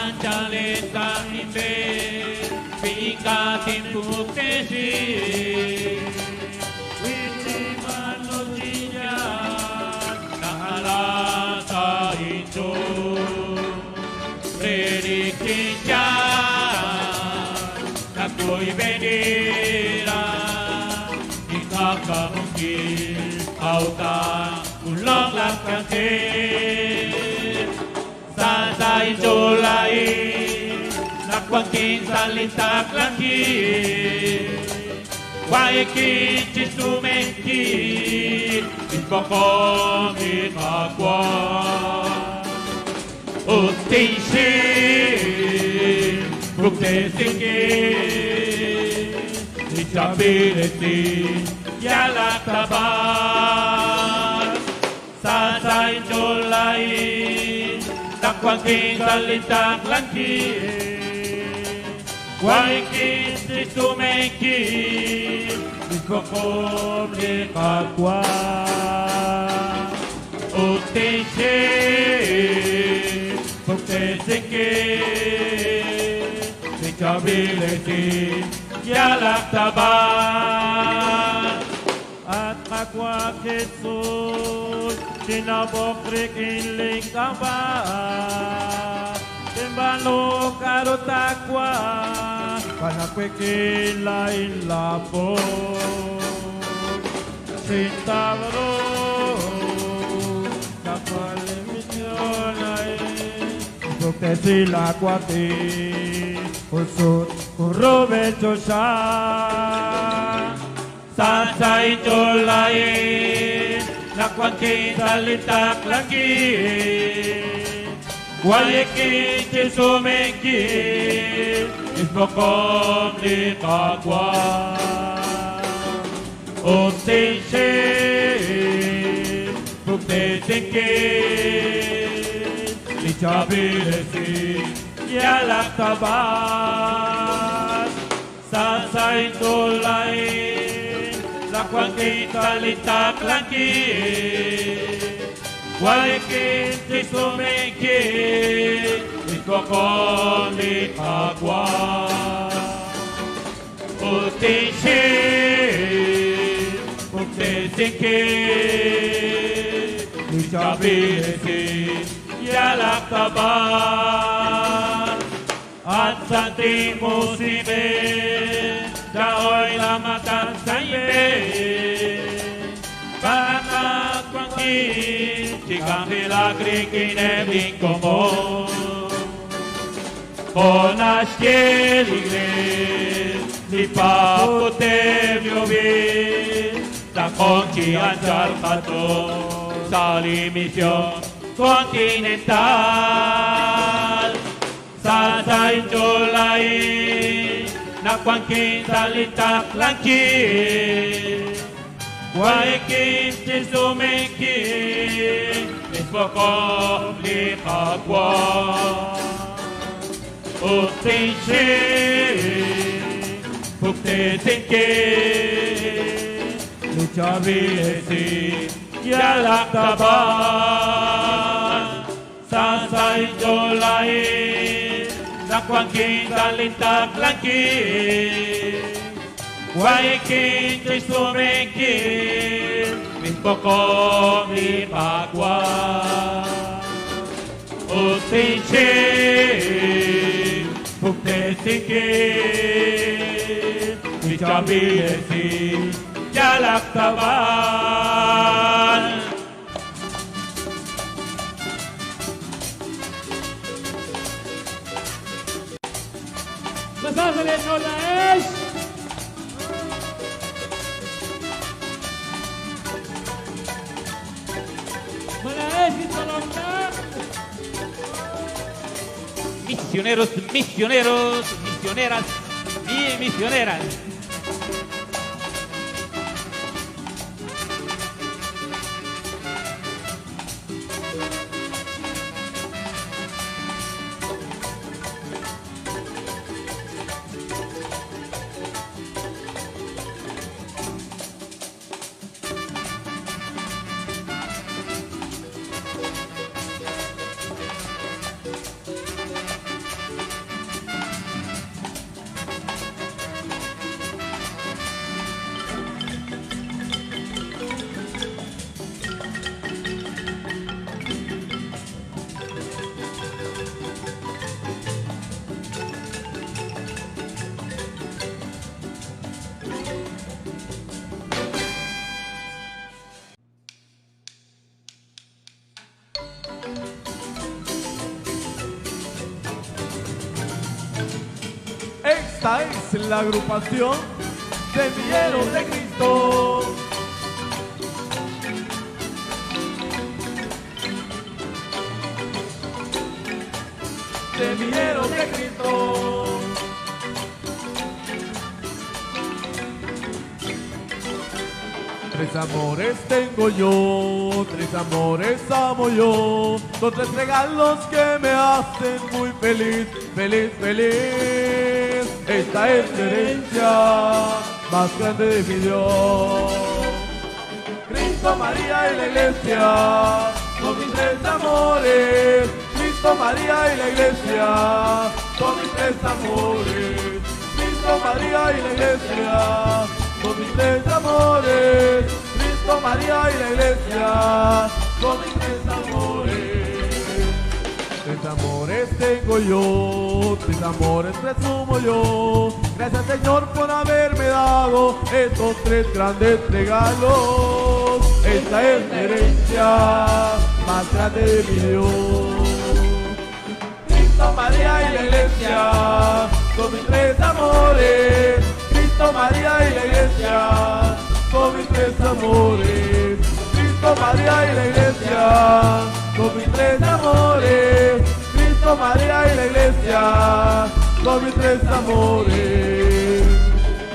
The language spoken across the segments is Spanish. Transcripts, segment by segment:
Anjaleta imbe Pika timpukesi Witi manusia Nahalata itu Prediktinya Nakui bendera Ikaka mungkin Auta ulok lakasir Sa itulay Nakwangking salitak laki Waiki chisumengki Ispokom ikakwa Utishin Ruktesingi Ichapilesi Yalaktabar Sa itulay Nakwangking salitak laki Waiki chisumengki Ispokom ikakwa Utishin Ruktesingi Ichapilesi Yalaktabar At magwag Jesus Sinabokrik iling kaba Timbalo karutakwa Panakwikilain lapo Sintavaro Kapalimisyon ay Bukte sila kwati Usut kurubecho siya Sa itulay Nakwangking salitak laki Waiki chisumengki Ispokom ikakwa Utishin Buktesinki Ichapilesi Yalaktabar Sa itulay Nakwangking salitak laki Waiki chisumengki Ispokom ikakwa Utishin Buktesinki Ichapilesi Yalaktabar At sa timusime Daoy lamatan sa ibe Panakwangkin Chika milagri kinebing komo Ponashkiel igles Lipaputev yubin Takongki anchal kato Sa misyon kontinental Sa itulay Nakwangking salitak laki Waiki chisumengki Ispokom ikakwa Utishin Buktesinki Ichapilesi Yalaktabar Sa itulay Nakwangking salitak laki Waiki chisumengki Ispokom ikakwa Utishin Buktesinki Ichapilesi Yalaktabar Masasali Nodaes Manaes Itzalomna Misioneros, misioneros, misioneras y misioneras Esta es la agrupación Semilleros de Cristo. Semilleros de Cristo. Tres amores tengo yo, tres amores amo yo, son tres regalos que me hacen muy feliz, feliz, feliz. Esta es la herencia más grande de mi Dios. Cristo, María y la iglesia son mis tres amores. Cristo, María y la iglesia son mis tres amores. Cristo, María y la iglesia son mis tres amores. Cristo, María y la iglesia son mis tres amores. Tres amores tengo yo, tres amores presumo yo. Gracias, Señor, por haberme dado estos tres grandes regalos. Esta es la herencia más grande de mi Dios. Cristo, María y la iglesia son mis tres amores. Cristo, María y la iglesia son mis tres amores. Cristo, María y la iglesia son mis tres amores. Cristo, María y la iglesia son mis tres amores.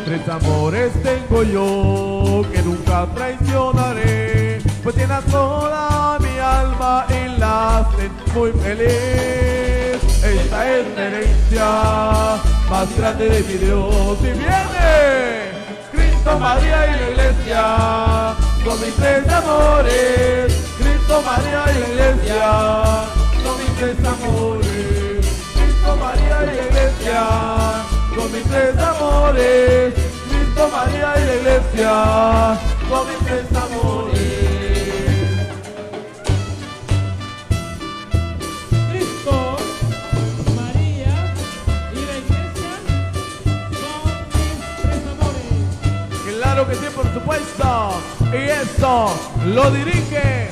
Tres amores tengo yo que nunca traicionaré, pues llenas toda mi alma y la hacen muy feliz. Esta es la herencia más grande de mi Dios. Y viene Cristo, María y la iglesia son mis tres amores. Cristo, María y la iglesia son mis tres amores. Cristo, María y la iglesia son mis tres amores. Cristo, María y la iglesia son mis tres amores. Cristo, María y la iglesia son mis tres amores. Claro que sí, por supuesto. Y esto lo dirige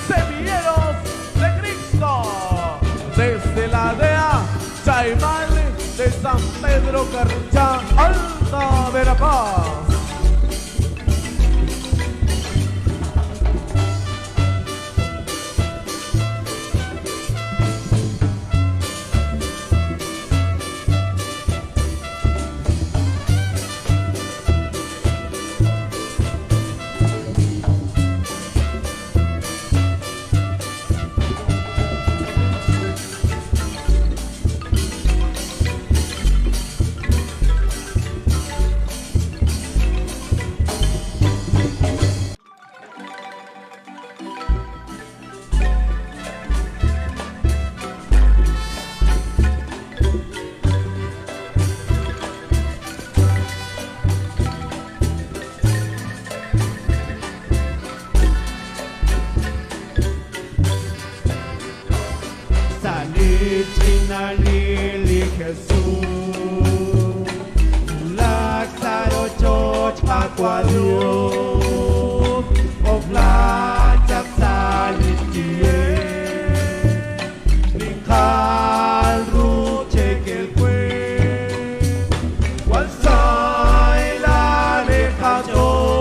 Semilleros de Cristo. Desde la DEA Chaimal de San Pedro Carchá, Alta Verapaz. Lili Jesús, Lázaro George Aquarius, Oflachak Salitie, Linkal Ruchek el Cue, Walsai la Lejayon,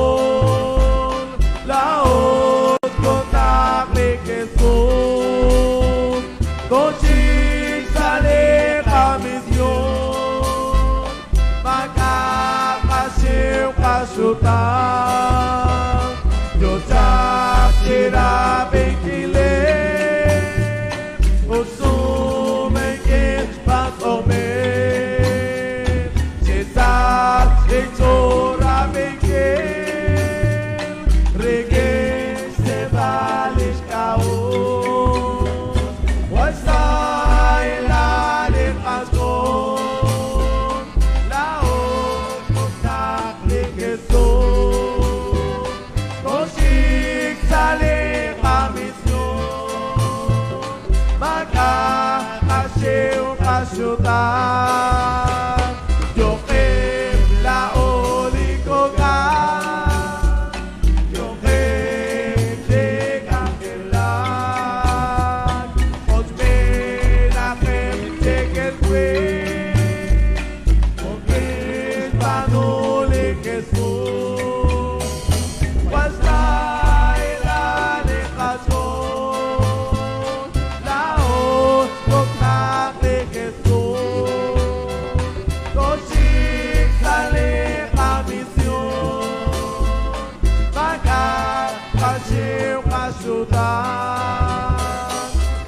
La Otkotak le Jesús, Kochik sale a misión, Makakashiw Kasutan, Yochak Shira Bekile, Usumekin Pasomen, Shetak Echora Bekel, Regel Sebalish Kaon, Wasai la de Pascon, La Otkotak le Jesús, Koshik Sale ayudar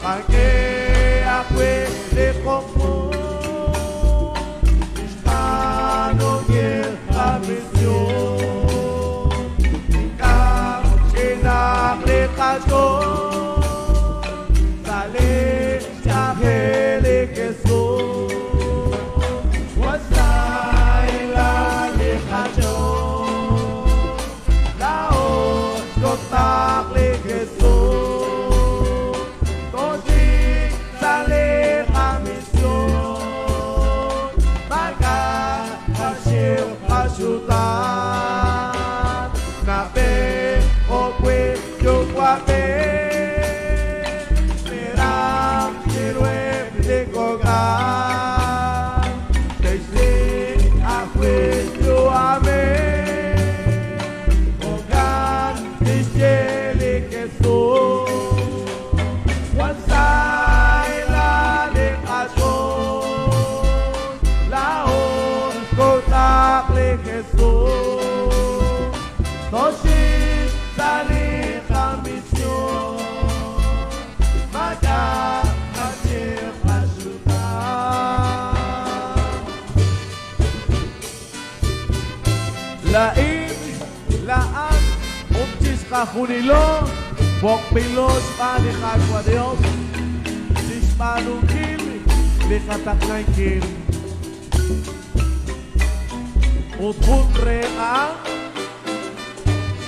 para que acuerde como hispano guerra misión que la recación sale chahele que son wasa la recación la oskotak que son tosi sale a misión maka hasil ayudar nabe o pues yo guape será héroe de cogar desde a pues yo amé cogar desde que soy once la de azul la cosa que soy tosi sale a misión maka hasil ayudar Laan, umchis kahunilo, bok pilos panikag wa Dios, sis manungkil, likatak na ikil. Utunre ang,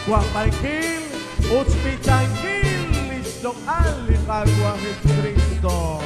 guapangkil, utspitangkil, lisdok al likag wa Kristo.